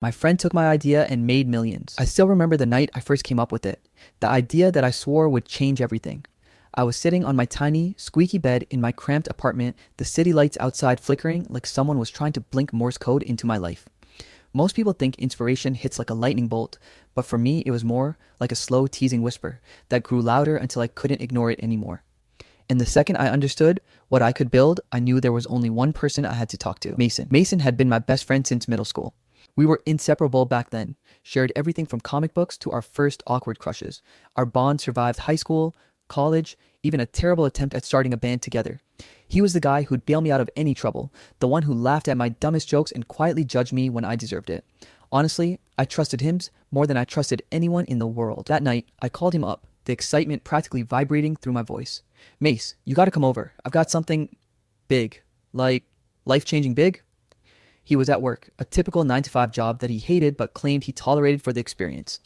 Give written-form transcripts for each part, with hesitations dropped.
My friend took my idea and made millions. I still remember the night I first came up with it. The idea that I swore would change everything. I was sitting on my tiny, squeaky bed in my cramped apartment, the city lights outside flickering like someone was trying to blink Morse code into my life. Most people think inspiration hits like a lightning bolt, but for me it was more like a slow teasing whisper that grew louder until I couldn't ignore it anymore. And the second I understood what I could build, I knew there was only one person I had to talk to: Mason. Mason had been my best friend since middle school. We were inseparable back then, shared everything from comic books to our first awkward crushes. Our bond survived high school, college, even a terrible attempt at starting a band together. He was the guy who'd bail me out of any trouble, the one who laughed at my dumbest jokes and quietly judged me when I deserved it. Honestly, I trusted him more than I trusted anyone in the world. That night, I called him up, the excitement practically vibrating through my voice. Mace, you gotta come over. I've got something big. Like, life-changing big? He was at work, a typical 9 to 5 job that he hated but claimed he tolerated for the experience.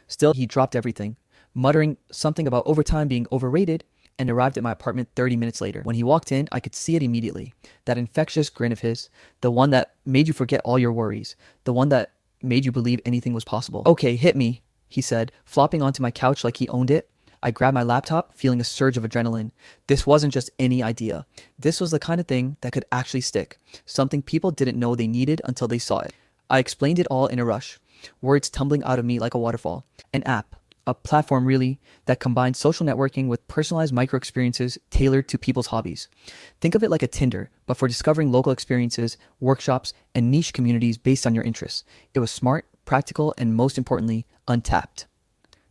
Still, he dropped everything, muttering something about overtime being overrated, and arrived at my apartment 30 minutes later. When he walked in, I could see it immediately. That infectious grin of his, the one that made you forget all your worries, the one that made you believe anything was possible. Okay, hit me, he said, flopping onto my couch like he owned it. I grabbed my laptop, feeling a surge of adrenaline. This wasn't just any idea. This was the kind of thing that could actually stick, something people didn't know they needed until they saw it. I explained it all in a rush, words tumbling out of me like a waterfall. An app, a platform really, that combines social networking with personalized micro-experiences tailored to people's hobbies. Think of it like a Tinder, but for discovering local experiences, workshops, and niche communities based on your interests. It was smart, practical, and most importantly, untapped.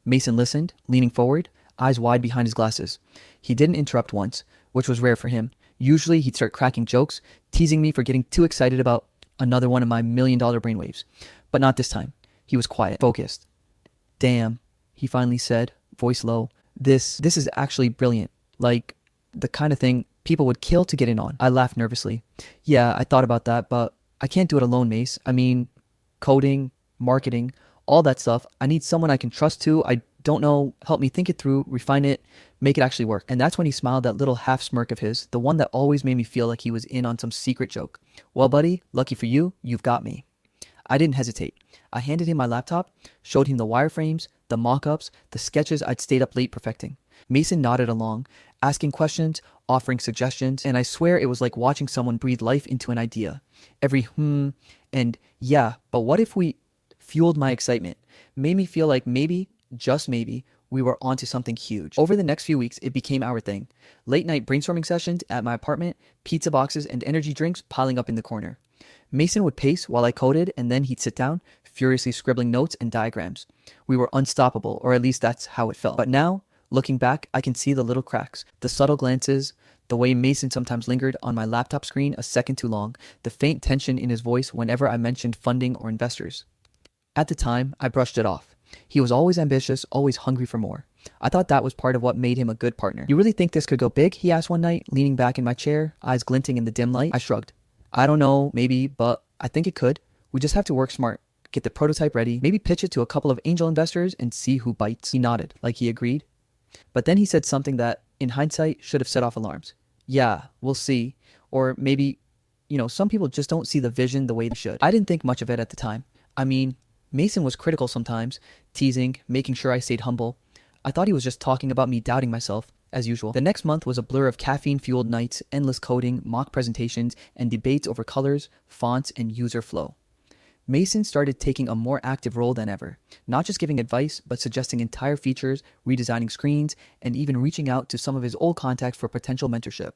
Mason listened, leaning forward, eyes wide behind his glasses. He didn't interrupt once, which was rare for him. Usually he'd start cracking jokes, teasing me for getting too excited about another one of my $1,000,000 brainwaves. But not this time. He was quiet, focused. Damn, he finally said, voice low. This is actually brilliant. Like, the kind of thing people would kill to get in on. I laughed nervously. Yeah, I thought about that, but I can't do it alone, Mace. I mean, coding, marketing, all that stuff. I need someone I can trust to. I don't know, help me think it through, refine it, make it actually work. And that's when he smiled, that little half smirk of his, the one that always made me feel like he was in on some secret joke. Well, buddy, lucky for you, you've got me. I didn't hesitate. I handed him my laptop, showed him the wireframes, the mock-ups, the sketches I'd stayed up late perfecting. Mason nodded along, asking questions, offering suggestions, and I swear it was like watching someone breathe life into an idea. Every and yeah, but what if we fueled my excitement, made me feel like maybe, just maybe, we were onto something huge. Over the next few weeks, it became our thing. Late night brainstorming sessions at my apartment, pizza boxes and energy drinks piling up in the corner. Mason would pace while I coded, and then he'd sit down, furiously scribbling notes and diagrams. We were unstoppable, or at least that's how it felt. But now, looking back, I can see the little cracks, the subtle glances, the way Mason sometimes lingered on my laptop screen a second too long, the faint tension in his voice whenever I mentioned funding or investors. At the time, I brushed it off. He was always ambitious, always hungry for more. I thought that was part of what made him a good partner. You really think this could go big? He asked one night, leaning back in my chair, eyes glinting in the dim light. I shrugged. I don't know, maybe, but I think it could. We just have to work smart, get the prototype ready, maybe pitch it to a couple of angel investors and see who bites. He nodded, like he agreed. But then he said something that, in hindsight, should have set off alarms. Yeah, we'll see. Or maybe, some people just don't see the vision the way they should. I didn't think much of it at the time. I mean, Mason was critical sometimes, teasing, making sure I stayed humble. I thought he was just talking about me doubting myself, as usual. The next month was a blur of caffeine-fueled nights, endless coding, mock presentations, and debates over colors, fonts, and user flow. Mason started taking a more active role than ever, not just giving advice, but suggesting entire features, redesigning screens, and even reaching out to some of his old contacts for potential mentorship.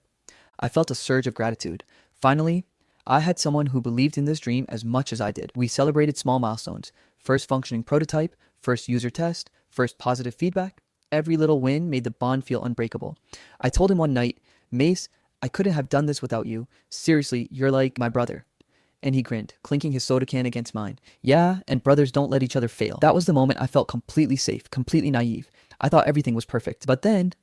I felt a surge of gratitude. Finally, I had someone who believed in this dream as much as I did. We celebrated small milestones: first functioning prototype, first user test, first positive feedback. Every little win made the bond feel unbreakable. I told him one night, Mace, I couldn't have done this without you. Seriously, you're like my brother. And he grinned, clinking his soda can against mine. Yeah, and brothers don't let each other fail. That was the moment I felt completely safe, completely naive. I thought everything was perfect. But then,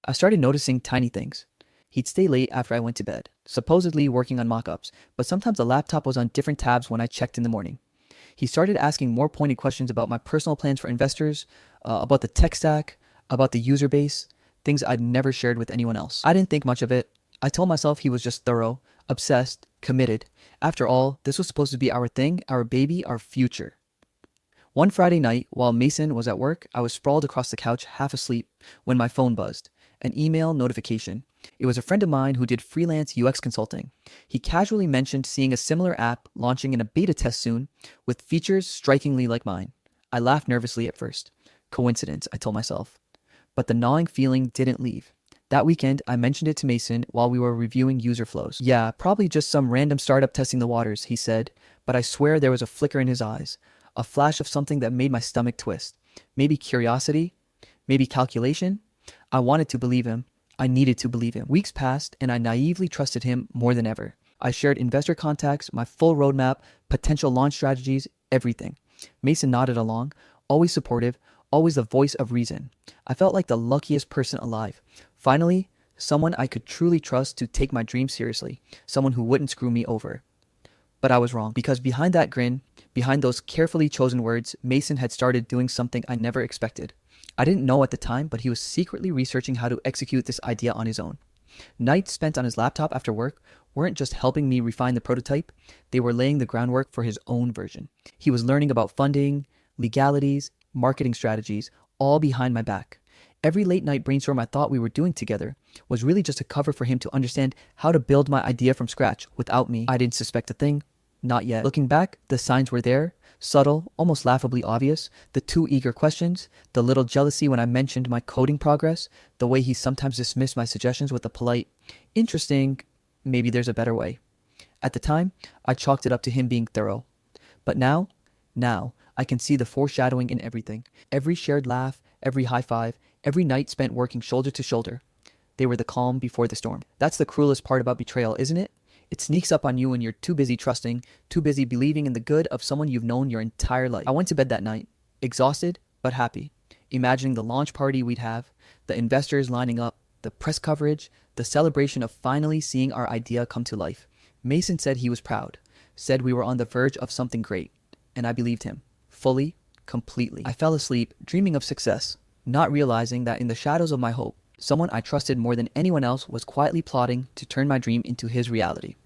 I started noticing tiny things. He'd stay late after I went to bed, supposedly working on mock-ups, but sometimes the laptop was on different tabs when I checked in the morning. He started asking more pointed questions about my personal plans for investors, about the tech stack, about the user base, things I'd never shared with anyone else. I didn't think much of it. I told myself he was just thorough, obsessed, Committed. After all, this was supposed to be our thing, our baby, our future. One Friday night, while Mason was at work, I was sprawled across the couch, half asleep, when my phone buzzed. An email notification. It was a friend of mine who did freelance UX consulting. He casually mentioned seeing a similar app launching in a beta test soon, with features strikingly like mine. I laughed nervously at first. Coincidence, I told myself. But the gnawing feeling didn't leave. That weekend, I mentioned it to Mason while we were reviewing user flows. Yeah, probably just some random startup testing the waters, he said, but I swear there was a flicker in his eyes, a flash of something that made my stomach twist. Maybe curiosity? Maybe calculation? I wanted to believe him. I needed to believe him. Weeks passed, and I naively trusted him more than ever. I shared investor contacts, my full roadmap, potential launch strategies, everything. Mason nodded along, always supportive, always the voice of reason. I felt like the luckiest person alive. Finally, someone I could truly trust to take my dreams seriously, someone who wouldn't screw me over. But I was wrong, because behind that grin, behind those carefully chosen words, Mason had started doing something I never expected. I didn't know at the time, but he was secretly researching how to execute this idea on his own. Nights spent on his laptop after work weren't just helping me refine the prototype, they were laying the groundwork for his own version. He was learning about funding, legalities, marketing strategies, all behind my back. Every late night brainstorm I thought we were doing together was really just a cover for him to understand how to build my idea from scratch without me. I didn't suspect a thing. Not yet. Looking back, the signs were there, subtle, almost laughably obvious, the too eager questions, the little jealousy when I mentioned my coding progress, the way he sometimes dismissed my suggestions with a polite, interesting, maybe there's a better way. At the time, I chalked it up to him being thorough. But now, I can see the foreshadowing in everything. Every shared laugh, every high five, every night spent working shoulder to shoulder. They were the calm before the storm. That's the cruelest part about betrayal, isn't it? It sneaks up on you when you're too busy trusting, too busy believing in the good of someone you've known your entire life. I went to bed that night, exhausted but happy, imagining the launch party we'd have, the investors lining up, the press coverage, the celebration of finally seeing our idea come to life. Mason said he was proud, said we were on the verge of something great, and I believed him, fully, completely. I fell asleep, dreaming of success, not realizing that in the shadows of my hope, someone I trusted more than anyone else was quietly plotting to turn my dream into his reality.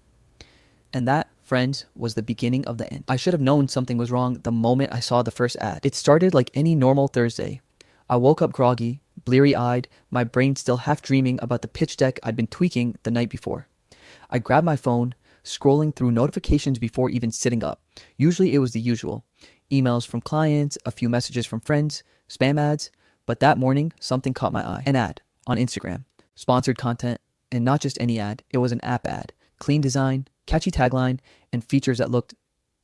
And that, friends, was the beginning of the end. I should have known something was wrong the moment I saw the first ad. It started like any normal Thursday. I woke up groggy, bleary-eyed, my brain still half dreaming about the pitch deck I'd been tweaking the night before. I grabbed my phone, scrolling through notifications before even sitting up. Usually it was the usual. Emails from clients, a few messages from friends, spam ads. But that morning, something caught my eye. An ad. On Instagram, sponsored content, and not just any ad, it was an app ad. Clean design, catchy tagline, and features that looked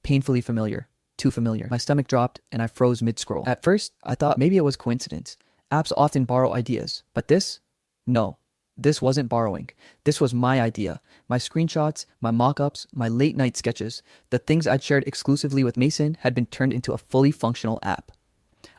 painfully familiar. Too familiar. My stomach dropped and I froze mid-scroll. At first, I thought maybe it was coincidence. Apps often borrow ideas, but this? No, this wasn't borrowing. This was my idea. My screenshots, my mock-ups, my late-night sketches, the things I'd shared exclusively with Mason had been turned into a fully functional app.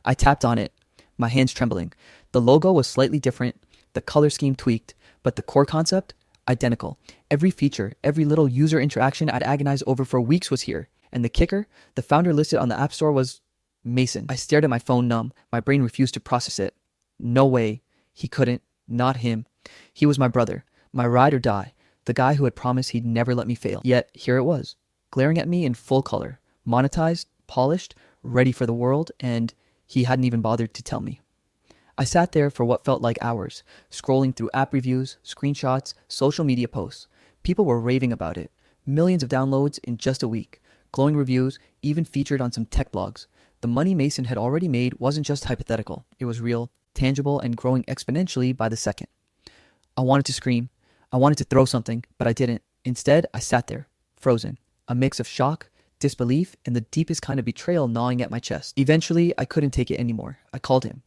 I tapped on it, my hands trembling. The logo was slightly different, the color scheme tweaked, but the core concept, identical. Every feature, every little user interaction I'd agonized over for weeks was here. And the kicker, the founder listed on the App Store was Mason. I stared at my phone numb. My brain refused to process it. No way. He couldn't. Not him. He was my brother, my ride or die, the guy who had promised he'd never let me fail. Yet here it was, glaring at me in full color, monetized, polished, ready for the world, and he hadn't even bothered to tell me. I sat there for what felt like hours, scrolling through app reviews, screenshots, social media posts. People were raving about it. Millions of downloads in just a week. Glowing reviews, even featured on some tech blogs. The money Mason had already made wasn't just hypothetical. It was real, tangible, and growing exponentially by the second. I wanted to scream. I wanted to throw something, but I didn't. Instead, I sat there, frozen. A mix of shock, disbelief, and the deepest kind of betrayal gnawing at my chest. Eventually, I couldn't take it anymore. I called him.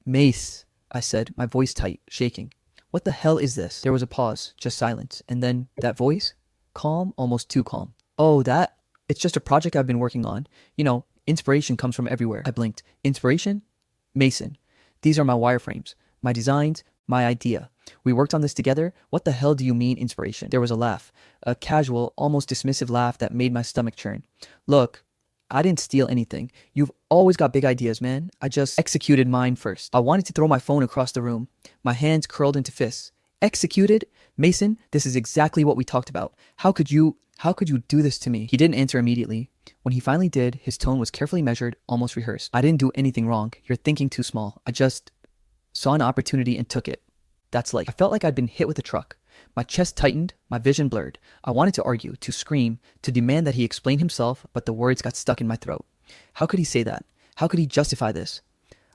Mace, I said, my voice tight, shaking. What the hell is this? There was a pause, just silence. And then that voice, calm, almost too calm. Oh, that? It's just a project I've been working on. You know, inspiration comes from everywhere. I blinked. Inspiration? Mason. These are my wireframes, my designs, my idea. We worked on this together. What the hell do you mean inspiration? There was a laugh, a casual, almost dismissive laugh that made my stomach churn. Look, I didn't steal anything. You've always got big ideas, man. I just executed mine first. I wanted to throw my phone across the room. My hands curled into fists. Executed? Mason, this is exactly what we talked about. How could you... How could you do this to me? He didn't answer immediately. When he finally did, his tone was carefully measured, almost rehearsed. I didn't do anything wrong. You're thinking too small. I just saw an opportunity and took it. That's life. I felt like I'd been hit with a truck. My chest tightened, my vision blurred. I wanted to argue, to scream, to demand that he explain himself, but the words got stuck in my throat. How could he say that? How could he justify this?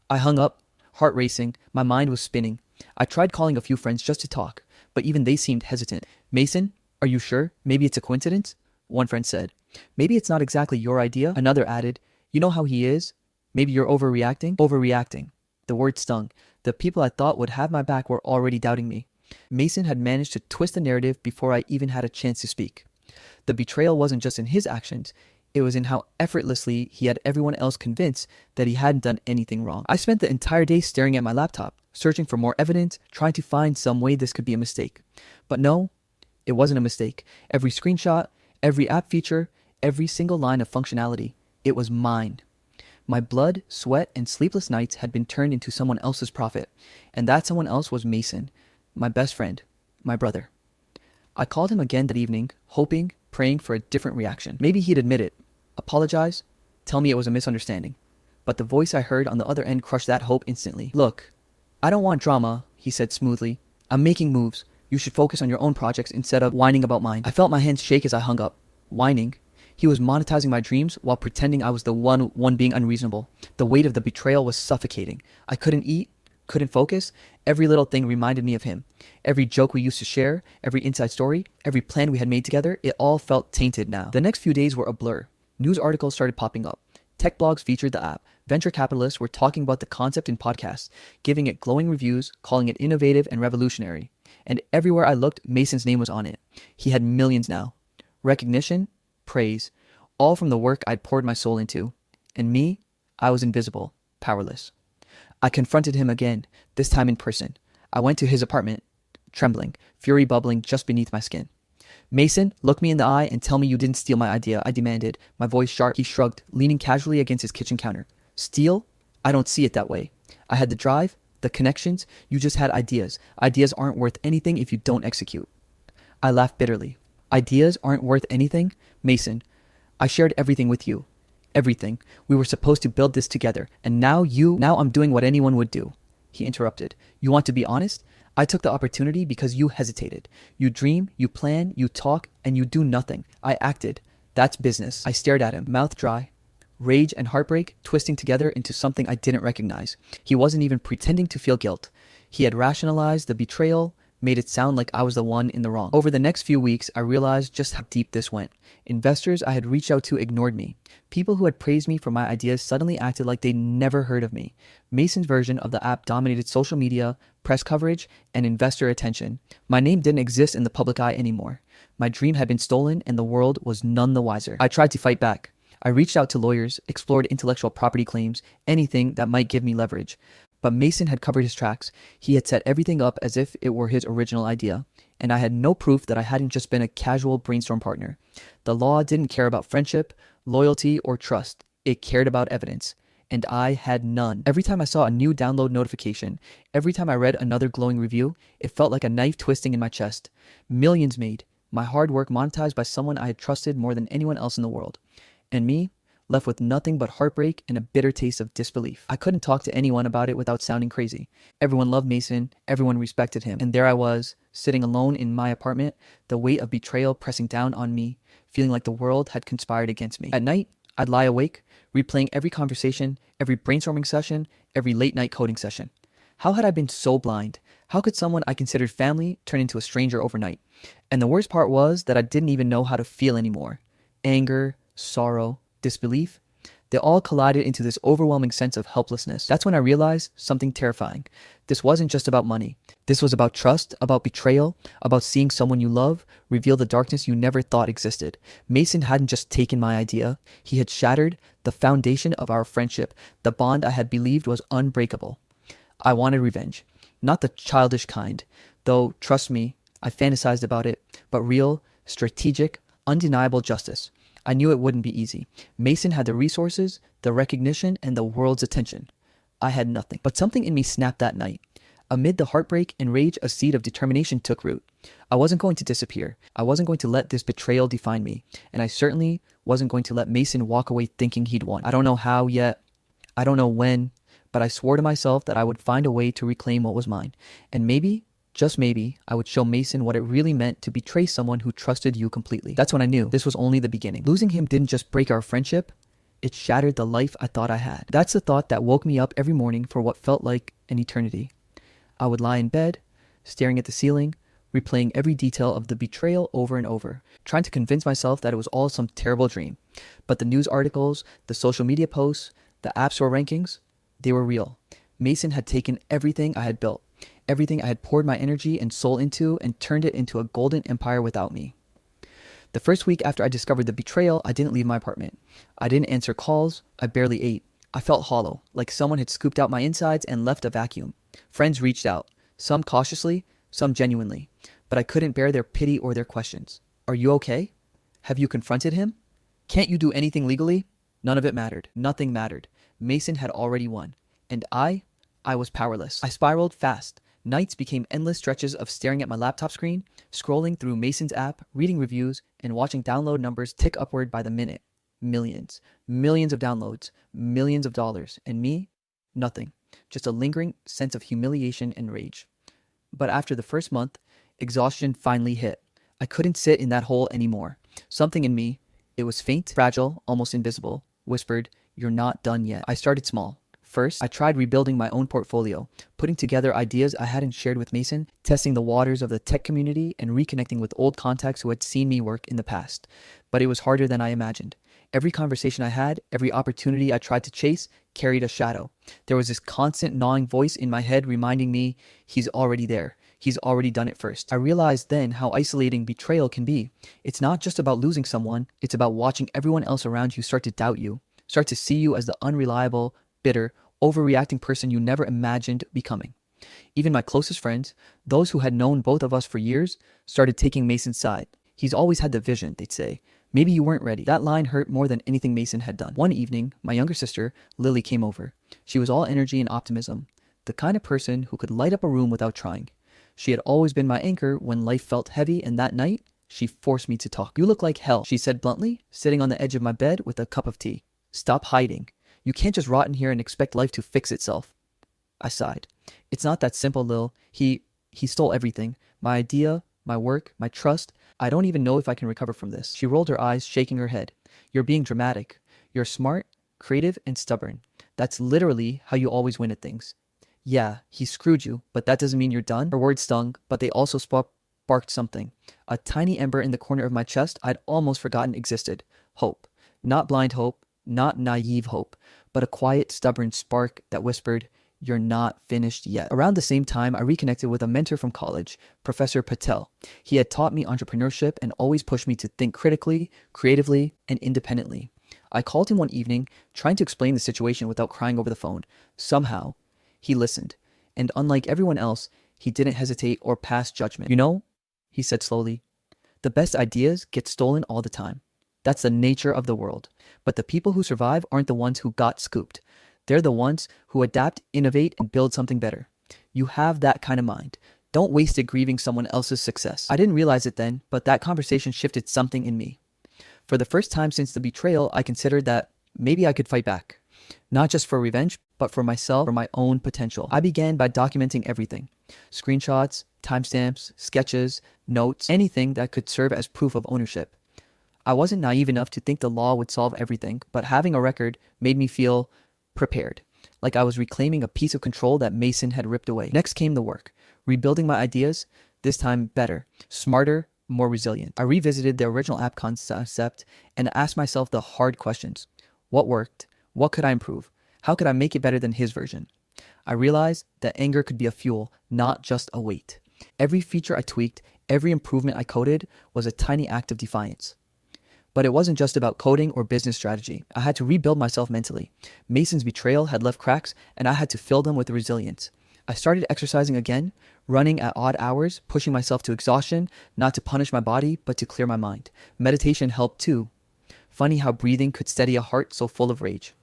I hung up, heart racing, my mind was spinning. I tried calling a few friends just to talk, but even they seemed hesitant. Mason, are you sure? Maybe it's a coincidence? One friend said. Maybe it's not exactly your idea. Another added, you know how he is? Maybe you're overreacting? Overreacting. The word stung. The people I thought would have my back were already doubting me. Mason had managed to twist the narrative before I even had a chance to speak. The betrayal wasn't just in his actions. It was in how effortlessly he had everyone else convinced that he hadn't done anything wrong. I spent the entire day staring at my laptop, searching for more evidence, trying to find some way this could be a mistake. But no, it wasn't a mistake. Every screenshot, every app feature, every single line of functionality, it was mine. My blood, sweat, and sleepless nights had been turned into someone else's profit, and that someone else was Mason, my best friend, my brother. I called him again that evening, hoping, praying for a different reaction. Maybe he'd admit it, apologize, tell me it was a misunderstanding. But the voice I heard on the other end crushed that hope instantly. Look, I don't want drama, he said smoothly. I'm making moves. You should focus on your own projects instead of whining about mine. I felt my hands shake as I hung up. Whining? He was monetizing my dreams while pretending I was the one being unreasonable. The weight of the betrayal was suffocating. I couldn't eat, couldn't focus. Every little thing reminded me of him. Every joke we used to share, every inside story, every plan we had made together, it all felt tainted now. The next few days were a blur. News articles started popping up. Tech blogs featured the app. Venture capitalists were talking about the concept in podcasts, giving it glowing reviews, calling it innovative and revolutionary. And everywhere I looked, Mason's name was on it. He had millions now. Recognition, praise, all from the work I'd poured my soul into. And me, I was invisible, powerless. I confronted him again, this time in person. I went to his apartment, trembling, fury bubbling just beneath my skin. Mason, look me in the eye and tell me you didn't steal my idea, I demanded, my voice sharp. He shrugged, leaning casually against his kitchen counter. Steal? I don't see it that way. I had the drive, the connections, you just had ideas. Ideas aren't worth anything if you don't execute. I laughed bitterly. Ideas aren't worth anything? Mason, I shared everything with you. Everything. We were supposed to build this together, and now I'm doing what anyone would do. He interrupted. You want to be honest? I took the opportunity because you hesitated. You dream, you plan, you talk, and you do nothing. I acted. That's business. I stared at him, mouth dry. Rage and heartbreak twisting together into something I didn't recognize. He wasn't even pretending to feel guilt. He had rationalized the betrayal, made it sound like I was the one in the wrong. Over the next few weeks, I realized just how deep this went. Investors I had reached out to ignored me. People who had praised me for my ideas suddenly acted like they'd never heard of me. Mason's version of the app dominated social media, press coverage, and investor attention. My name didn't exist in the public eye anymore. My dream had been stolen, and the world was none the wiser. I tried to fight back. I reached out to lawyers, explored intellectual property claims, anything that might give me leverage. But Mason had covered his tracks. He had set everything up as if it were his original idea, and I had no proof that I hadn't just been a casual brainstorm partner. The law didn't care about friendship, loyalty, or trust. It cared about evidence, and I had none. Every time I saw a new download notification, every time I read another glowing review, it felt like a knife twisting in my chest. Millions made, my hard work monetized by someone I had trusted more than anyone else in the world. And me, left with nothing but heartbreak and a bitter taste of disbelief. I couldn't talk to anyone about it without sounding crazy. Everyone loved Mason, everyone respected him, and there I was, sitting alone in my apartment, the weight of betrayal pressing down on me, feeling like the world had conspired against me. At night, I'd lie awake, replaying every conversation, every brainstorming session, every late-night coding session. How had I been so blind? How could someone I considered family turn into a stranger overnight? And the worst part was that I didn't even know how to feel anymore. Anger, sorrow, disbelief, they all collided into this overwhelming sense of helplessness. That's when I realized something terrifying. This wasn't just about money. This was about trust, about betrayal, about seeing someone you love reveal the darkness you never thought existed. Mason hadn't just taken my idea. He had shattered the foundation of our friendship, the bond I had believed was unbreakable. I wanted revenge. Not the childish kind, though, trust me, I fantasized about it, but real, strategic, undeniable justice. I knew it wouldn't be easy. Mason had the resources, the recognition, and the world's attention. I had nothing. But something in me snapped that night. Amid the heartbreak and rage, a seed of determination took root. I wasn't going to disappear. I wasn't going to let this betrayal define me. And I certainly wasn't going to let Mason walk away thinking he'd won. I don't know how yet. I don't know when. But I swore to myself that I would find a way to reclaim what was mine. And maybe, just maybe, I would show Mason what it really meant to betray someone who trusted you completely. That's when I knew this was only the beginning. Losing him didn't just break our friendship. It shattered the life I thought I had. That's the thought that woke me up every morning for what felt like an eternity. I would lie in bed, staring at the ceiling, replaying every detail of the betrayal over and over, trying to convince myself that it was all some terrible dream. But the news articles, the social media posts, the App Store rankings, they were real. Mason had taken everything I had built, everything I had poured my energy and soul into, and turned it into a golden empire without me. The first week after I discovered the betrayal, I didn't leave my apartment. I didn't answer calls. I barely ate. I felt hollow, like someone had scooped out my insides and left a vacuum. Friends reached out, some cautiously, some genuinely, but I couldn't bear their pity or their questions. Are you okay? Have you confronted him? Can't you do anything legally? None of it mattered. Nothing mattered. Mason had already won. And I was powerless. I spiraled fast. Nights became endless stretches of staring at my laptop screen, scrolling through Mason's app, reading reviews, and watching download numbers tick upward by the minute. Millions. Millions of downloads. Millions of dollars. And me? Nothing. Just a lingering sense of humiliation and rage. But after the first month, exhaustion finally hit. I couldn't sit in that hole anymore. Something in me, it was faint, fragile, almost invisible, whispered, "You're not done yet." I started small. First, I tried rebuilding my own portfolio, putting together ideas I hadn't shared with Mason, testing the waters of the tech community, and reconnecting with old contacts who had seen me work in the past. But it was harder than I imagined. Every conversation I had, every opportunity I tried to chase, carried a shadow. There was this constant gnawing voice in my head reminding me, he's already there. He's already done it first. I realized then how isolating betrayal can be. It's not just about losing someone, it's about watching everyone else around you start to doubt you, start to see you as the unreliable, bitter, overreacting person you never imagined becoming. Even my closest friends, those who had known both of us for years, started taking Mason's side. He's always had the vision, they'd say. Maybe you weren't ready. That line hurt more than anything Mason had done. One evening, my younger sister, Lily, came over. She was all energy and optimism, the kind of person who could light up a room without trying. She had always been my anchor when life felt heavy, and that night, she forced me to talk. "You look like hell," she said bluntly, sitting on the edge of my bed with a cup of tea. "Stop hiding. You can't just rot in here and expect life to fix itself." I sighed. "It's not that simple, Lil. He stole everything. My idea, my work, my trust. I don't even know if I can recover from this." She rolled her eyes, shaking her head. "You're being dramatic. You're smart, creative, and stubborn. That's literally how you always win at things. Yeah, he screwed you, but that doesn't mean you're done." Her words stung, but they also sparked something. A tiny ember in the corner of my chest I'd almost forgotten existed. Hope. Not blind hope, not naive hope, but a quiet, stubborn spark that whispered, "You're not finished yet." Around the same time, I reconnected with a mentor from college, Professor Patel. He had taught me entrepreneurship and always pushed me to think critically, creatively, and independently. I called him one evening, trying to explain the situation without crying over the phone. Somehow, he listened, and unlike everyone else, he didn't hesitate or pass judgment. "You know," he said slowly, "the best ideas get stolen all the time. That's the nature of the world. But the people who survive aren't the ones who got scooped. They're the ones who adapt, innovate, and build something better. You have that kind of mind. Don't waste it grieving someone else's success." I didn't realize it then, but that conversation shifted something in me. For the first time since the betrayal, I considered that maybe I could fight back. Not just for revenge, but for myself, for my own potential. I began by documenting everything. Screenshots, timestamps, sketches, notes, anything that could serve as proof of ownership. I wasn't naive enough to think the law would solve everything, but having a record made me feel prepared, like I was reclaiming a piece of control that Mason had ripped away. Next came the work, rebuilding my ideas, this time better, smarter, more resilient. I revisited the original app concept and asked myself the hard questions. What worked? What could I improve? How could I make it better than his version? I realized that anger could be a fuel, not just a weight. Every feature I tweaked, every improvement I coded was a tiny act of defiance. But it wasn't just about coding or business strategy. I had to rebuild myself mentally. Mason's betrayal had left cracks, and I had to fill them with resilience. I started exercising again, running at odd hours, pushing myself to exhaustion, not to punish my body, but to clear my mind. Meditation helped too. Funny how breathing could steady a heart so full of rage.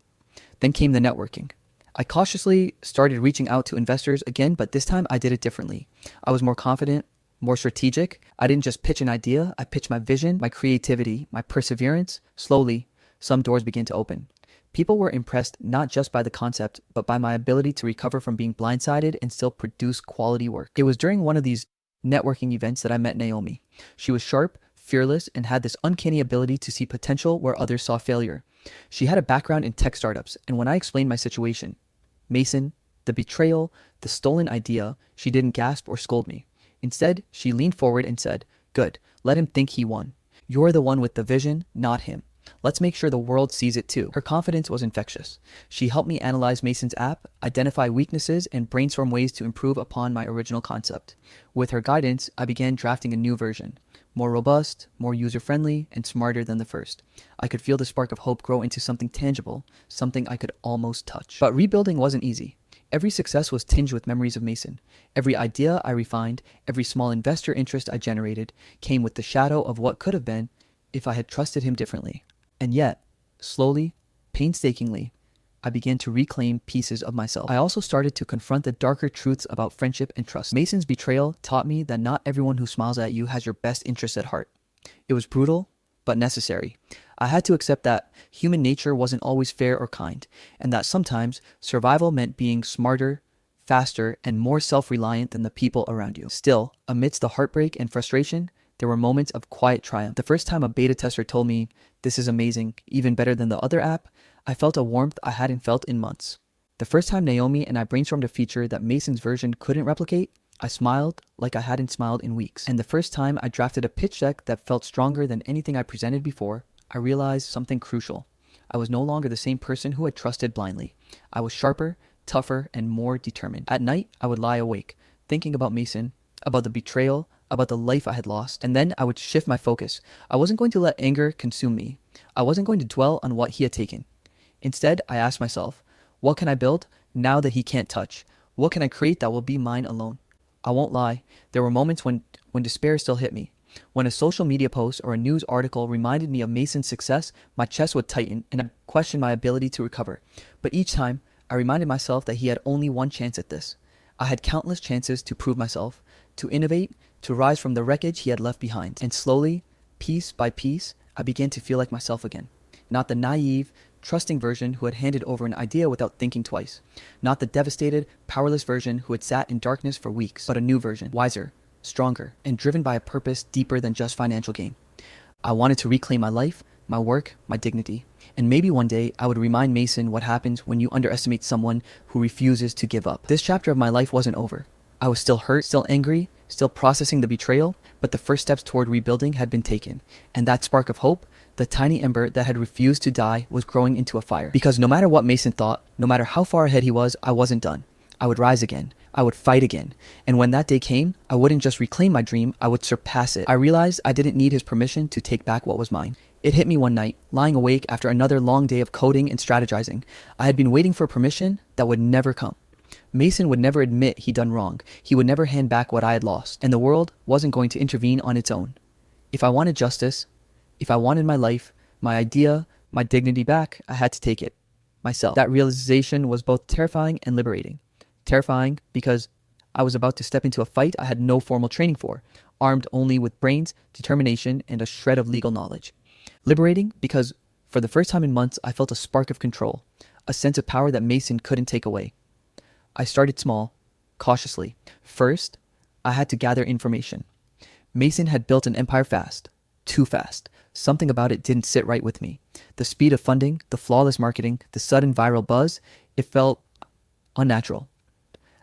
Then came the networking. I cautiously started reaching out to investors again, but this time I did it differently. I was more confident, more strategic. I didn't just pitch an idea, I pitched my vision, my creativity, my perseverance. Slowly, some doors began to open. People were impressed not just by the concept, but by my ability to recover from being blindsided and still produce quality work. It was during one of these networking events that I met Naomi. She was sharp, fearless, and had this uncanny ability to see potential where others saw failure. She had a background in tech startups, and when I explained my situation, Mason, the betrayal, the stolen idea, she didn't gasp or scold me. Instead, she leaned forward and said, "Good, let him think he won. You're the one with the vision, not him. Let's make sure the world sees it too." Her confidence was infectious. She helped me analyze Mason's app, identify weaknesses, and brainstorm ways to improve upon my original concept. With her guidance, I began drafting a new version. More robust, more user-friendly, and smarter than the first. I could feel the spark of hope grow into something tangible, something I could almost touch. But rebuilding wasn't easy. Every success was tinged with memories of Mason. Every idea I refined, every small investor interest I generated, came with the shadow of what could have been if I had trusted him differently. And yet, slowly, painstakingly, I began to reclaim pieces of myself. I also started to confront the darker truths about friendship and trust. Mason's betrayal taught me that not everyone who smiles at you has your best interests at heart. It was brutal, but necessary. I had to accept that human nature wasn't always fair or kind, and that sometimes survival meant being smarter, faster, and more self-reliant than the people around you. Still, amidst the heartbreak and frustration, there were moments of quiet triumph. The first time a beta tester told me, "This is amazing, even better than the other app," I felt a warmth I hadn't felt in months. The first time Naomi and I brainstormed a feature that Mason's version couldn't replicate, I smiled like I hadn't smiled in weeks. And the first time I drafted a pitch deck that felt stronger than anything I presented before, I realized something crucial. I was no longer the same person who had trusted blindly. I was sharper, tougher, and more determined. At night, I would lie awake, thinking about Mason, about the betrayal, about the life I had lost, and then I would shift my focus. I wasn't going to let anger consume me. I wasn't going to dwell on what he had taken. Instead, I asked myself, what can I build now that he can't touch? What can I create that will be mine alone? I won't lie, there were moments when despair still hit me. When a social media post or a news article reminded me of Mason's success, my chest would tighten and I questioned my ability to recover. But each time, I reminded myself that he had only one chance at this. I had countless chances to prove myself, to innovate, to rise from the wreckage he had left behind. And slowly, piece by piece, I began to feel like myself again. Not the naive, trusting version who had handed over an idea without thinking twice. Not the devastated, powerless version who had sat in darkness for weeks, but a new version, wiser, stronger, and driven by a purpose deeper than just financial gain. I wanted to reclaim my life, my work, my dignity. And maybe one day I would remind Mason what happens when you underestimate someone who refuses to give up. This chapter of my life wasn't over. I was still hurt, still angry, still processing the betrayal, but the first steps toward rebuilding had been taken. And that spark of hope, the tiny ember that had refused to die, was growing into a fire. Because no matter what Mason thought, no matter how far ahead he was, I wasn't done. I would rise again. I would fight again. And when that day came, I wouldn't just reclaim my dream, I would surpass it. I realized I didn't need his permission to take back what was mine. It hit me one night, lying awake after another long day of coding and strategizing. I had been waiting for permission that would never come. Mason would never admit he'd done wrong. He would never hand back what I had lost. And the world wasn't going to intervene on its own. If I wanted justice, if I wanted my life, my idea, my dignity back, I had to take it myself. That realization was both terrifying and liberating. Terrifying because I was about to step into a fight I had no formal training for, armed only with brains, determination, and a shred of legal knowledge. Liberating because for the first time in months, I felt a spark of control, a sense of power that Mason couldn't take away. I started small, cautiously. First, I had to gather information. Mason had built an empire fast, too fast. Something about it didn't sit right with me. The speed of funding, the flawless marketing, the sudden viral buzz, it felt unnatural.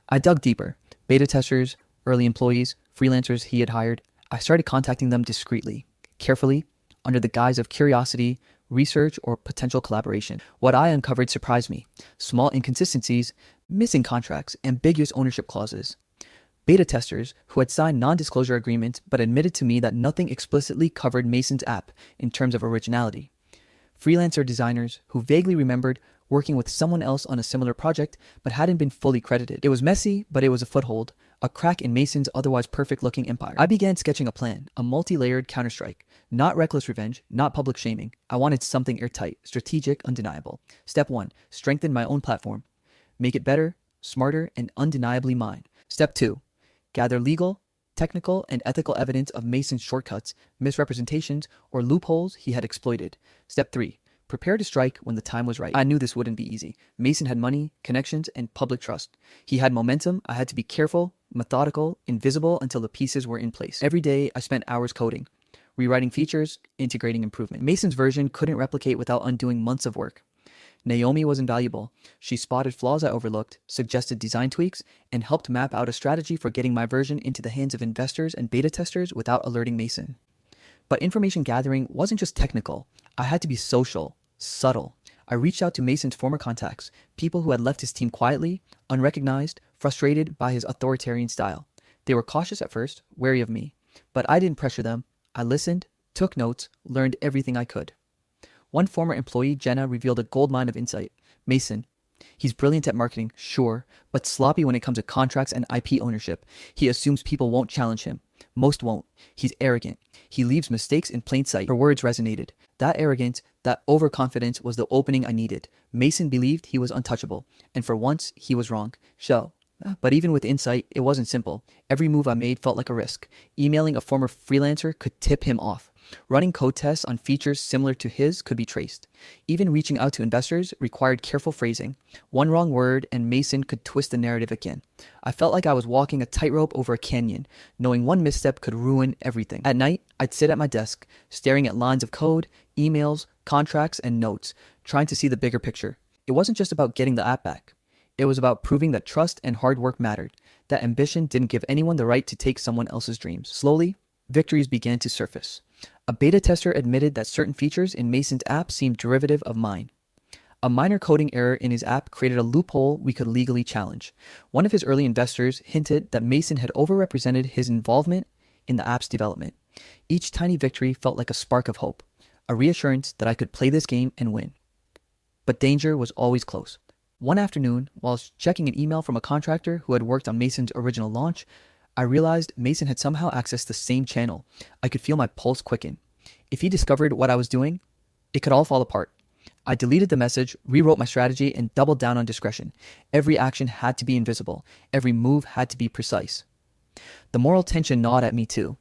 I dug deeper. Beta testers, early employees, freelancers he had hired. I started contacting them discreetly, carefully, under the guise of curiosity, research, or potential collaboration. What I uncovered surprised me. Small inconsistencies, missing contracts, ambiguous ownership clauses. Beta testers who had signed non-disclosure agreements but admitted to me that nothing explicitly covered Mason's app in terms of originality. Freelancer designers who vaguely remembered working with someone else on a similar project but hadn't been fully credited. It was messy, but it was a foothold, a crack in Mason's otherwise perfect-looking empire. I began sketching a plan, a multi-layered counterstrike. Not reckless revenge, not public shaming. I wanted something airtight, strategic, undeniable. Step 1, strengthen my own platform. Make it better, smarter, and undeniably mine. Step 2, gather legal, technical and ethical evidence of Mason's shortcuts, misrepresentations, or loopholes he had exploited. Step 3. Prepare to strike when the time was right. I knew this wouldn't be easy. Mason had money, connections, and public trust. He had momentum. I had to be careful, methodical, invisible until the pieces were in place. Every day, I spent hours coding, rewriting features, integrating improvement. Mason's version couldn't replicate without undoing months of work. Naomi was invaluable. She spotted flaws I overlooked, suggested design tweaks, and helped map out a strategy for getting my version into the hands of investors and beta testers without alerting Mason. But information gathering wasn't just technical. I had to be social, subtle. I reached out to Mason's former contacts, people who had left his team quietly, unrecognized, frustrated by his authoritarian style. They were cautious at first, wary of me, but I didn't pressure them. I listened, took notes, learned everything I could. One former employee, Jenna, revealed a goldmine of insight. Mason, he's brilliant at marketing, sure, but sloppy when it comes to contracts and IP ownership. He assumes people won't challenge him. Most won't. He's arrogant. He leaves mistakes in plain sight. Her words resonated. That arrogance, that overconfidence was the opening I needed. Mason believed he was untouchable, and for once, he was wrong. But even with insight, it wasn't simple. Every move I made felt like a risk. Emailing a former freelancer could tip him off. Running code tests on features similar to his could be traced. Even reaching out to investors required careful phrasing. One wrong word and Mason could twist the narrative again. I felt like I was walking a tightrope over a canyon, knowing one misstep could ruin everything. At night, I'd sit at my desk, staring at lines of code, emails, contracts, and notes, trying to see the bigger picture. It wasn't just about getting the app back. It was about proving that trust and hard work mattered, that ambition didn't give anyone the right to take someone else's dreams. Slowly, victories began to surface. A beta tester admitted that certain features in Mason's app seemed derivative of mine. A minor coding error in his app created a loophole we could legally challenge. One of his early investors hinted that Mason had overrepresented his involvement in the app's development. Each tiny victory felt like a spark of hope, a reassurance that I could play this game and win. But danger was always close. One afternoon, while checking an email from a contractor who had worked on Mason's original launch, I realized Mason had somehow accessed the same channel. I could feel my pulse quicken. If he discovered what I was doing, it could all fall apart. I deleted the message, rewrote my strategy, and doubled down on discretion. Every action had to be invisible. Every move had to be precise. The moral tension gnawed at me too.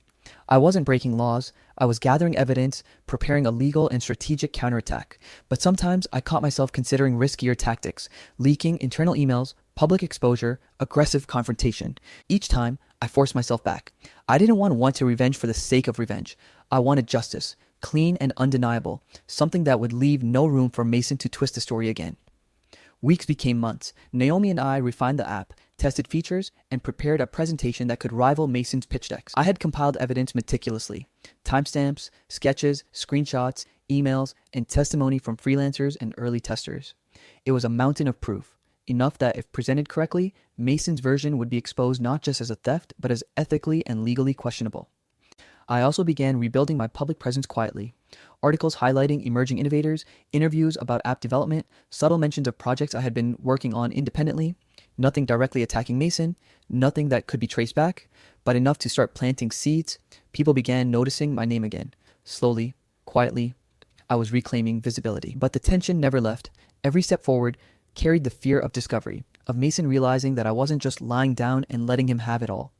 I wasn't breaking laws. I was gathering evidence, preparing a legal and strategic counterattack. But sometimes I caught myself considering riskier tactics, leaking internal emails, public exposure, aggressive confrontation. Each time, I forced myself back. I didn't want to revenge for the sake of revenge. I wanted justice, clean and undeniable, something that would leave no room for Mason to twist the story again. Weeks became months. Naomi and I refined the app, tested features, and prepared a presentation that could rival Mason's pitch decks. I had compiled evidence meticulously. Timestamps, sketches, screenshots, emails, and testimony from freelancers and early testers. It was a mountain of proof, enough that if presented correctly, Mason's version would be exposed not just as a theft, but as ethically and legally questionable. I also began rebuilding my public presence quietly. Articles highlighting emerging innovators, interviews about app development, subtle mentions of projects I had been working on independently, nothing directly attacking Mason, nothing that could be traced back, but enough to start planting seeds. People began noticing my name again. Slowly, quietly, I was reclaiming visibility. But the tension never left. Every step forward carried the fear of discovery, of Mason realizing that I wasn't just lying down and letting him have it all.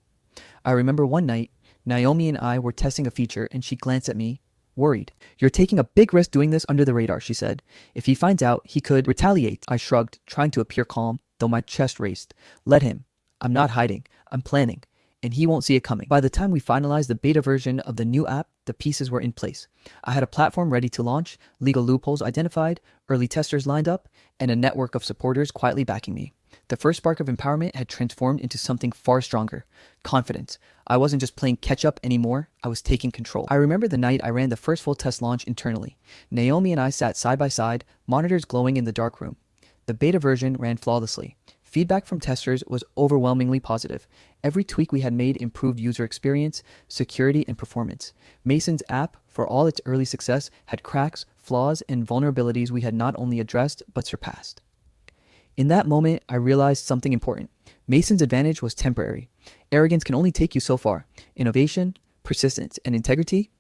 I remember one night, Naomi and I were testing a feature and she glanced at me, worried. "You're taking a big risk doing this under the radar," she said. "If he finds out, he could retaliate." I shrugged, trying to appear calm, though my chest raced. "Let him. I'm not hiding. I'm planning. And he won't see it coming." By the time we finalized the beta version of the new app, the pieces were in place. I had a platform ready to launch, legal loopholes identified, early testers lined up, and a network of supporters quietly backing me. The first spark of empowerment had transformed into something far stronger. Confidence. I wasn't just playing catch-up anymore, I was taking control. I remember the night I ran the first full test launch internally. Naomi and I sat side by side, monitors glowing in the dark room. The beta version ran flawlessly. Feedback from testers was overwhelmingly positive. Every tweak we had made improved user experience, security, and performance. Mason's app, for all its early success, had cracks, flaws, and vulnerabilities we had not only addressed, but surpassed. In that moment, I realized something important. Mason's advantage was temporary. Arrogance can only take you so far. Innovation, persistence, and integrity,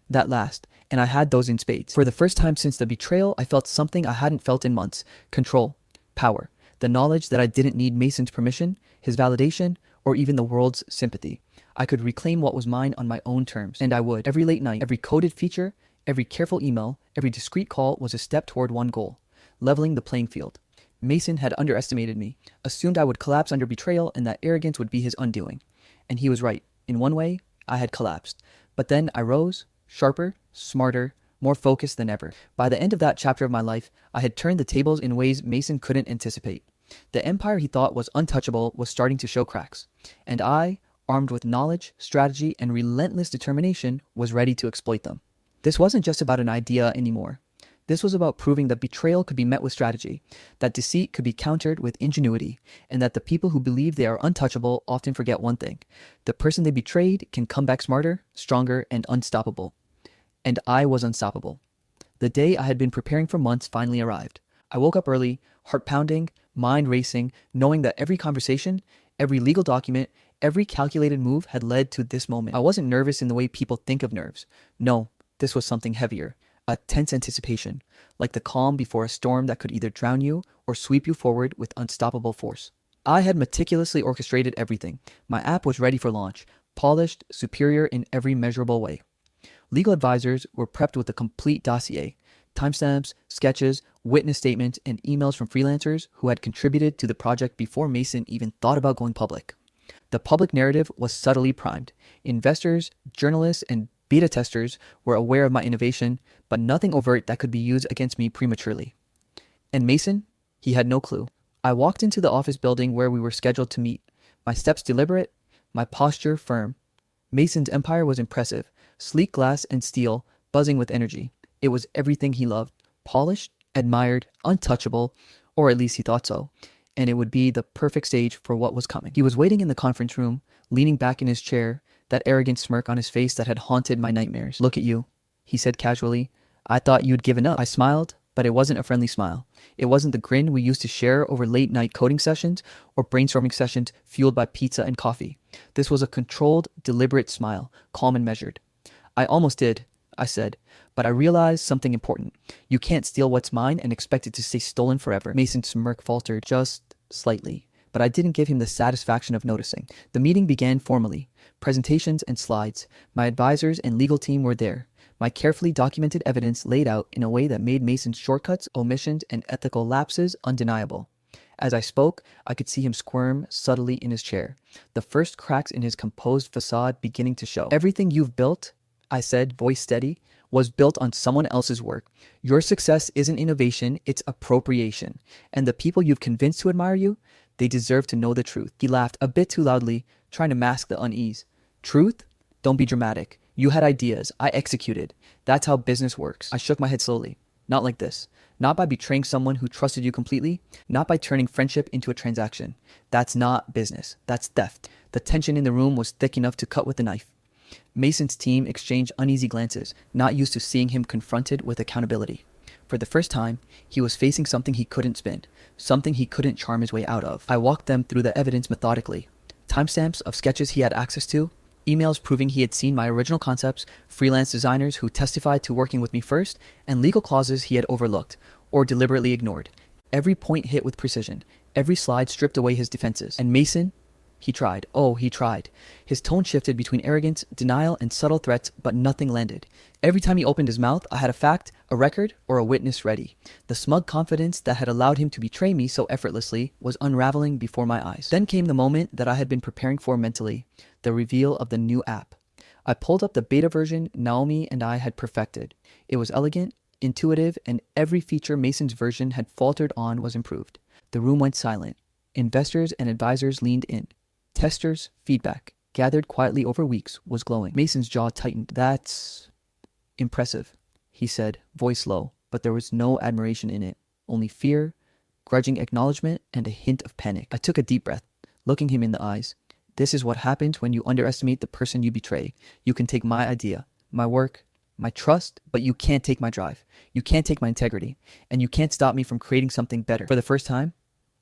that last. And I had those in spades. For the first time since the betrayal, I felt something I hadn't felt in months. Control, power, the knowledge that I didn't need Mason's permission, his validation, or even the world's sympathy. I could reclaim what was mine on my own terms, and I would. Every late night, every coded feature, every careful email, every discreet call was a step toward one goal: leveling the playing field. Mason had underestimated me, assumed I would collapse under betrayal and that arrogance would be his undoing. And he was right. In one way, I had collapsed. But then I rose, sharper, smarter, more focused than ever. By the end of that chapter of my life, I had turned the tables in ways Mason couldn't anticipate. The empire he thought was untouchable was starting to show cracks. And I, armed with knowledge, strategy, and relentless determination, was ready to exploit them. This wasn't just about an idea anymore. This was about proving that betrayal could be met with strategy, that deceit could be countered with ingenuity, and that the people who believe they are untouchable often forget one thing: the person they betrayed can come back smarter, stronger, and unstoppable. And I was unstoppable. The day I had been preparing for months finally arrived. I woke up early, heart pounding, mind racing, knowing that every conversation, every legal document, every calculated move had led to this moment. I wasn't nervous in the way people think of nerves. No, this was something heavier. A tense anticipation, like the calm before a storm that could either drown you or sweep you forward with unstoppable force. I had meticulously orchestrated everything. My app was ready for launch, polished, superior in every measurable way. Legal advisors were prepped with a complete dossier: timestamps, sketches, witness statements, and emails from freelancers who had contributed to the project before Mason even thought about going public. The public narrative was subtly primed. Investors, journalists, and beta testers were aware of my innovation, but nothing overt that could be used against me prematurely. And Mason? He had no clue. I walked into the office building where we were scheduled to meet, my steps deliberate, my posture firm. Mason's empire was impressive: sleek glass and steel, buzzing with energy. It was everything he loved: polished, admired, untouchable, or at least he thought so. And it would be the perfect stage for what was coming. He was waiting in the conference room, leaning back in his chair, that arrogant smirk on his face that had haunted my nightmares. "Look at you," he said casually. "I thought you'd given up." I smiled, but it wasn't a friendly smile. It wasn't the grin we used to share over late night coding sessions or brainstorming sessions fueled by pizza and coffee. This was a controlled, deliberate smile, calm and measured. "I almost did," I said, "but I realized something important. You can't steal what's mine and expect it to stay stolen forever." Mason's smirk faltered just slightly, but I didn't give him the satisfaction of noticing. The meeting began formally. Presentations and slides. My advisors and legal team were there. My carefully documented evidence laid out in a way that made Mason's shortcuts, omissions, and ethical lapses undeniable. As I spoke, I could see him squirm subtly in his chair, the first cracks in his composed facade beginning to show. "Everything you've built," I said, voice steady, "was built on someone else's work. Your success isn't innovation, it's appropriation. And the people you've convinced to admire you, they deserve to know the truth." He laughed a bit too loudly, trying to mask the unease. "Truth? Don't be dramatic. You had ideas. I executed. That's how business works." I shook my head slowly. "Not like this. Not by betraying someone who trusted you completely. Not by turning friendship into a transaction. That's not business. That's theft." The tension in the room was thick enough to cut with a knife. Mason's team exchanged uneasy glances, not used to seeing him confronted with accountability. For the first time, he was facing something he couldn't spin, something he couldn't charm his way out of. I walked them through the evidence methodically. Timestamps of sketches he had access to, emails proving he had seen my original concepts, freelance designers who testified to working with me first, and legal clauses he had overlooked or deliberately ignored. Every point hit with precision, every slide stripped away his defenses. And Mason? He tried. Oh, he tried. His tone shifted between arrogance, denial, and subtle threats, but nothing landed. Every time he opened his mouth, I had a fact, a record, or a witness ready. The smug confidence that had allowed him to betray me so effortlessly was unraveling before my eyes. Then came the moment that I had been preparing for mentally, the reveal of the new app. I pulled up the beta version Naomi and I had perfected. It was elegant, intuitive, and every feature Mason's version had faltered on was improved. The room went silent. Investors and advisors leaned in. Testers' feedback, gathered quietly over weeks, was glowing. Mason's jaw tightened. "That's impressive," he said, voice low, but there was no admiration in it, only fear, grudging acknowledgement, and a hint of panic. I took a deep breath, looking him in the eyes. "This is what happens when you underestimate the person you betray. You can take my idea, my work, my trust, but you can't take my drive. You can't take my integrity, and you can't stop me from creating something better." For the first time,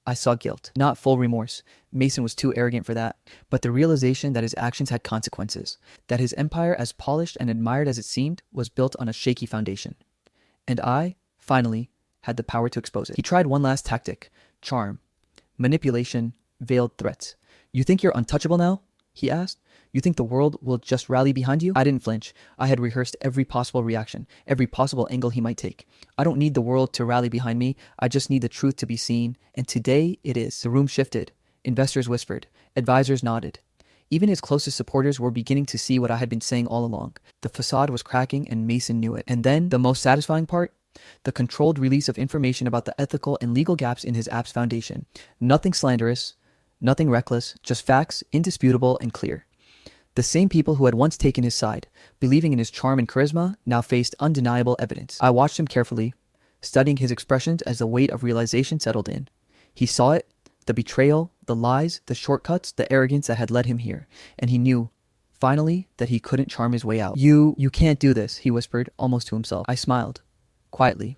I saw guilt, not full remorse. Mason was too arrogant for that, but the realization that his actions had consequences, that his empire, as polished and admired as it seemed, was built on a shaky foundation. And I, finally, had the power to expose it. He tried one last tactic: charm, manipulation, veiled threats. "You think you're untouchable now?" he asked. You think the world will just rally behind you? I didn't flinch. I had rehearsed every possible reaction, every possible angle he might take. I don't need the world to rally behind me. I just need the truth to be seen. And today it is. The room shifted. Investors whispered. Advisors nodded. Even his closest supporters were beginning to see what I had been saying all along. The facade was cracking and Mason knew it. And then, the most satisfying part? The controlled release of information about the ethical and legal gaps in his app's foundation. Nothing slanderous, nothing reckless, just facts, indisputable and clear. The same people who had once taken his side, believing in his charm and charisma, now faced undeniable evidence. I watched him carefully, studying his expressions as the weight of realization settled in. He saw it, the betrayal, the lies, the shortcuts, the arrogance that had led him here, and he knew, finally, that he couldn't charm his way out. You can't do this, he whispered, almost to himself. I smiled, quietly,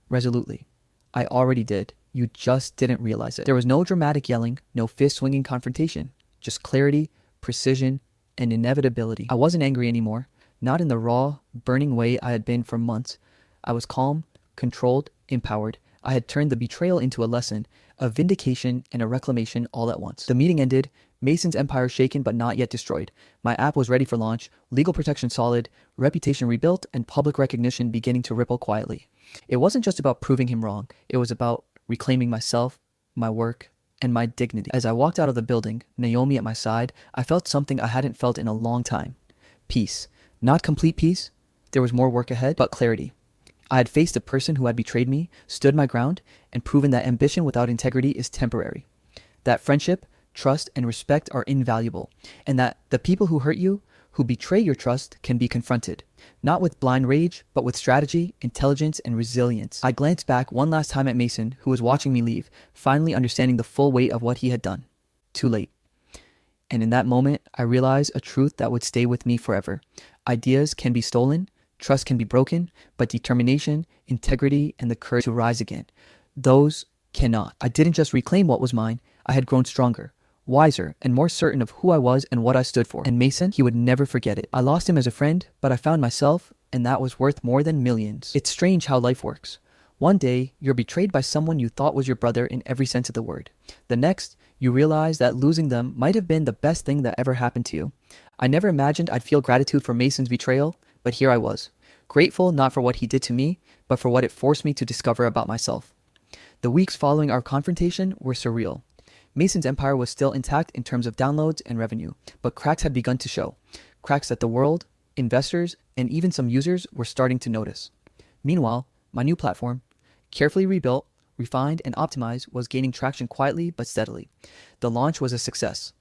resolutely. I already did. You just didn't realize it. There was no dramatic yelling, no fist-swinging confrontation, just clarity, precision, and inevitability. I wasn't angry anymore, not in the raw, burning way I had been for months. I was calm, controlled, empowered. I had turned the betrayal into a lesson, a vindication, and a reclamation all at once. The meeting ended, Mason's empire shaken but not yet destroyed. My app was ready for launch, legal protection solid, reputation rebuilt, and public recognition beginning to ripple quietly. It wasn't just about proving him wrong. It was about reclaiming myself, my work, and my dignity. As I walked out of the building, Naomi at my side, I felt something I hadn't felt in a long time. Peace. Not complete peace. There was more work ahead, but clarity. I had faced the person who had betrayed me, stood my ground, and proven that ambition without integrity is temporary. That friendship, trust, and respect are invaluable, and that the people who hurt you, who betray your trust, can be confronted, not with blind rage, but with strategy, intelligence, and resilience. I glanced back one last time at Mason, who was watching me leave, finally understanding the full weight of what he had done. Too late. And in that moment, I realized a truth that would stay with me forever. Ideas can be stolen, trust can be broken, but determination, integrity, and the courage to rise again, those cannot. I didn't just reclaim what was mine, I had grown stronger, wiser, and more certain of who I was and what I stood for. And Mason, he would never forget it. I lost him as a friend, but I found myself, and that was worth more than millions. It's strange how life works. One day, you're betrayed by someone you thought was your brother in every sense of the word. The next, you realize that losing them might have been the best thing that ever happened to you. I never imagined I'd feel gratitude for Mason's betrayal, but here I was. Grateful not for what he did to me, but for what it forced me to discover about myself. The weeks following our confrontation were surreal. Mason's empire was still intact in terms of downloads and revenue, but cracks had begun to show. Cracks that the world, investors, and even some users were starting to notice. Meanwhile, my new platform, carefully rebuilt, refined, and optimized, was gaining traction quietly but steadily. The launch was a success.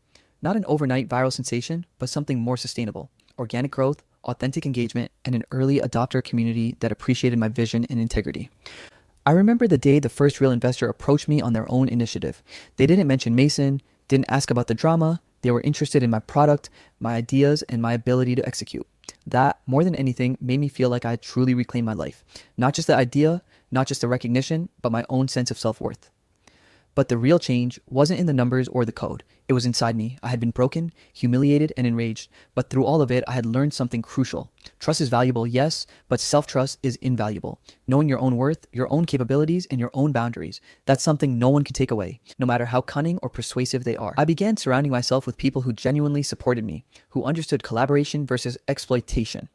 Not an overnight viral sensation, but something more sustainable. Organic growth, authentic engagement, and an early adopter community that appreciated my vision and integrity. I remember the day the first real investor approached me on their own initiative. They didn't mention Mason, didn't ask about the drama. They were interested in my product, my ideas, and my ability to execute. That, more than anything, made me feel like I had truly reclaimed my life. Not just the idea, not just the recognition, but my own sense of self-worth. But the real change wasn't in the numbers or the code. It was inside me. I had been broken, humiliated, and enraged. But through all of it, I had learned something crucial. Trust is valuable, yes, but self-trust is invaluable. Knowing your own worth, your own capabilities, and your own boundaries. That's something no one can take away, no matter how cunning or persuasive they are. I began surrounding myself with people who genuinely supported me, who understood collaboration versus exploitation.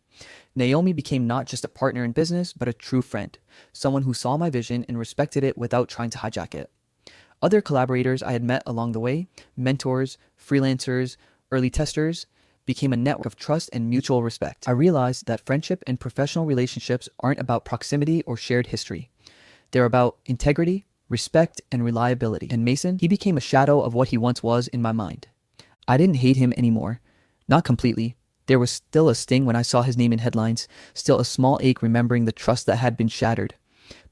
Naomi became not just a partner in business, but a true friend. Someone who saw my vision and respected it without trying to hijack it. Other collaborators I had met along the way, mentors, freelancers, early testers, became a network of trust and mutual respect. I realized that friendship and professional relationships aren't about proximity or shared history. They're about integrity, respect, and reliability. And Mason, he became a shadow of what he once was in my mind. I didn't hate him anymore. Not completely. There was still a sting when I saw his name in headlines, still a small ache remembering the trust that had been shattered.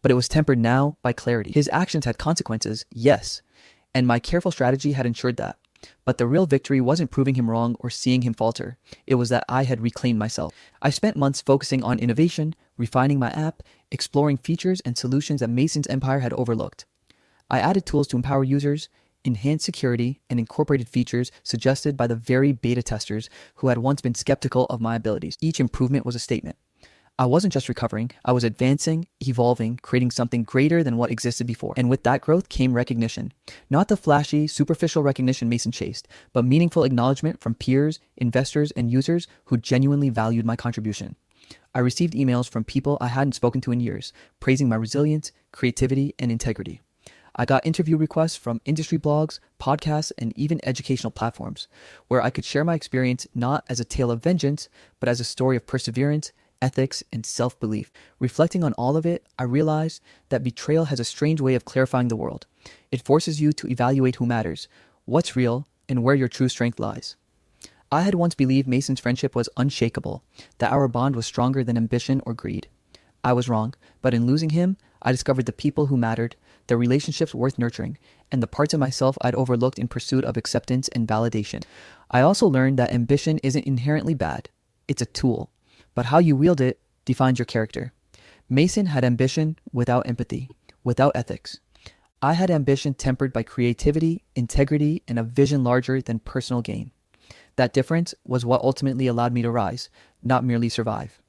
But it was tempered now by clarity. His actions had consequences, yes, and my careful strategy had ensured that. But the real victory wasn't proving him wrong or seeing him falter. It was that I had reclaimed myself. I spent months focusing on innovation, refining my app, exploring features and solutions that Mason's empire had overlooked. I added tools to empower users, enhanced security, and incorporated features suggested by the very beta testers who had once been skeptical of my abilities. Each improvement was a statement. I wasn't just recovering, I was advancing, evolving, creating something greater than what existed before. And with that growth came recognition. Not the flashy, superficial recognition Mason chased, but meaningful acknowledgement from peers, investors, and users who genuinely valued my contribution. I received emails from people I hadn't spoken to in years, praising my resilience, creativity, and integrity. I got interview requests from industry blogs, podcasts, and even educational platforms, where I could share my experience not as a tale of vengeance, but as a story of perseverance, ethics, and self-belief. Reflecting on all of it, I realized that betrayal has a strange way of clarifying the world. It forces you to evaluate who matters, what's real, and where your true strength lies. I had once believed Mason's friendship was unshakable, that our bond was stronger than ambition or greed. I was wrong, but in losing him, I discovered the people who mattered, the relationships worth nurturing, and the parts of myself I'd overlooked in pursuit of acceptance and validation. I also learned that ambition isn't inherently bad. It's a tool, but how you wield it defines your character. Mason had ambition without empathy, without ethics. I had ambition tempered by creativity, integrity, and a vision larger than personal gain. That difference was what ultimately allowed me to rise, not merely survive.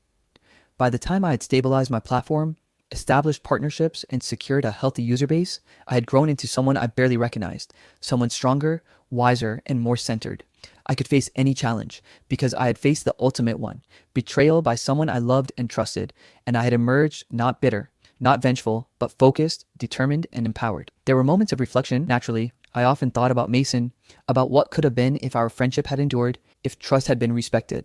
By the time I had stabilized my platform, established partnerships, and secured a healthy user base, I had grown into someone I barely recognized, someone stronger, wiser, and more centered. I could face any challenge because I had faced the ultimate one, betrayal by someone I loved and trusted, and I had emerged not bitter, not vengeful, but focused, determined, and empowered. There were moments of reflection, naturally. I often thought about Mason, about what could have been if our friendship had endured, if trust had been respected.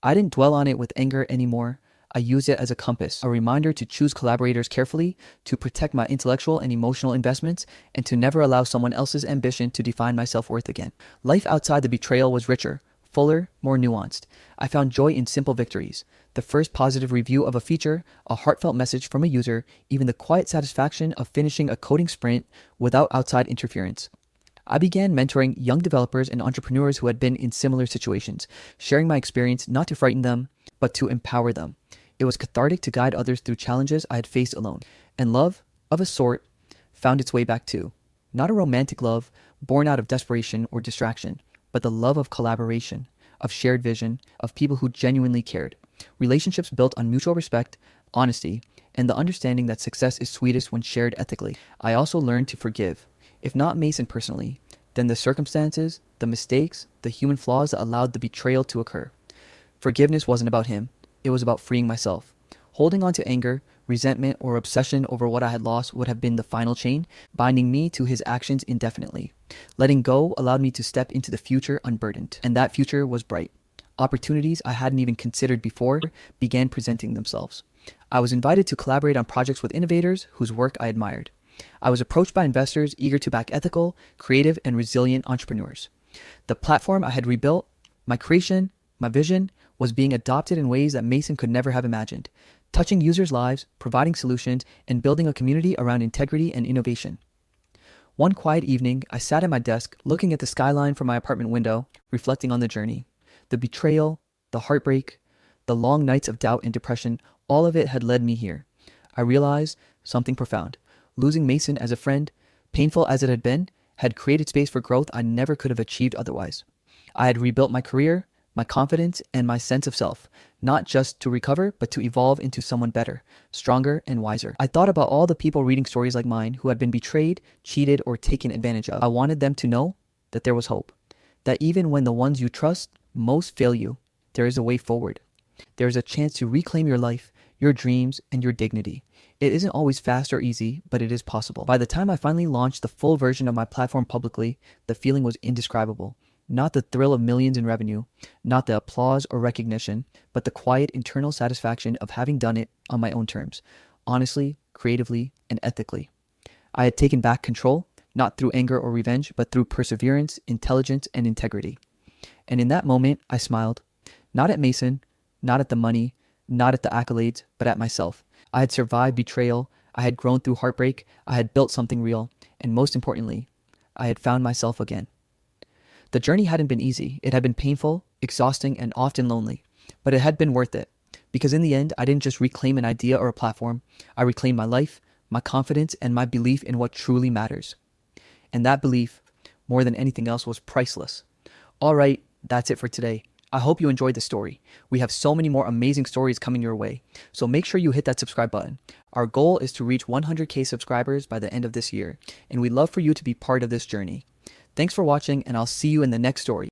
I didn't dwell on it with anger anymore. I used it as a compass, a reminder to choose collaborators carefully, to protect my intellectual and emotional investments, and to never allow someone else's ambition to define my self-worth again. Life outside the betrayal was richer, fuller, more nuanced. I found joy in simple victories. The first positive review of a feature, a heartfelt message from a user, even the quiet satisfaction of finishing a coding sprint without outside interference. I began mentoring young developers and entrepreneurs who had been in similar situations, sharing my experience not to frighten them, but to empower them. It was cathartic to guide others through challenges I had faced alone. And love, of a sort, found its way back too. Not a romantic love, born out of desperation or distraction, but the love of collaboration, of shared vision, of people who genuinely cared. Relationships built on mutual respect, honesty, and the understanding that success is sweetest when shared ethically. I also learned to forgive. If not Mason personally, then the circumstances, the mistakes, the human flaws that allowed the betrayal to occur. Forgiveness wasn't about him. It was about freeing myself. Holding on to anger, resentment, or obsession over what I had lost would have been the final chain, binding me to his actions indefinitely. Letting go allowed me to step into the future unburdened, and that future was bright. Opportunities I hadn't even considered before began presenting themselves. I was invited to collaborate on projects with innovators whose work I admired. I was approached by investors eager to back ethical, creative, and resilient entrepreneurs. The platform I had rebuilt, my creation, my vision, was being adopted in ways that Mason could never have imagined, touching users' lives, providing solutions, and building a community around integrity and innovation. One quiet evening, I sat at my desk, looking at the skyline from my apartment window, reflecting on the journey. The betrayal, the heartbreak, the long nights of doubt and depression, all of it had led me here. I realized something profound. Losing Mason as a friend, painful as it had been, had created space for growth I never could have achieved otherwise. I had rebuilt my career, my confidence, and my sense of self, not just to recover, but to evolve into someone better, stronger, and wiser. I thought about all the people reading stories like mine who had been betrayed, cheated, or taken advantage of. I wanted them to know that there was hope, that even when the ones you trust most fail you, there is a way forward. There is a chance to reclaim your life, your dreams, and your dignity. It isn't always fast or easy, but it is possible. By the time I finally launched the full version of my platform publicly, the feeling was indescribable. Not the thrill of millions in revenue, not the applause or recognition, but the quiet internal satisfaction of having done it on my own terms, honestly, creatively, and ethically. I had taken back control, not through anger or revenge, but through perseverance, intelligence, and integrity. And in that moment, I smiled. Not at Mason, not at the money, not at the accolades, but at myself. I had survived betrayal, I had grown through heartbreak, I had built something real, and most importantly, I had found myself again. The journey hadn't been easy. It had been painful, exhausting, and often lonely, but it had been worth it. Because in the end, I didn't just reclaim an idea or a platform. I reclaimed my life, my confidence, and my belief in what truly matters. And that belief, more than anything else, was priceless. All right, that's it for today. I hope you enjoyed the story. We have so many more amazing stories coming your way, so make sure you hit that subscribe button. Our goal is to reach 100K subscribers by the end of this year, and we'd love for you to be part of this journey. Thanks for watching, and I'll see you in the next story.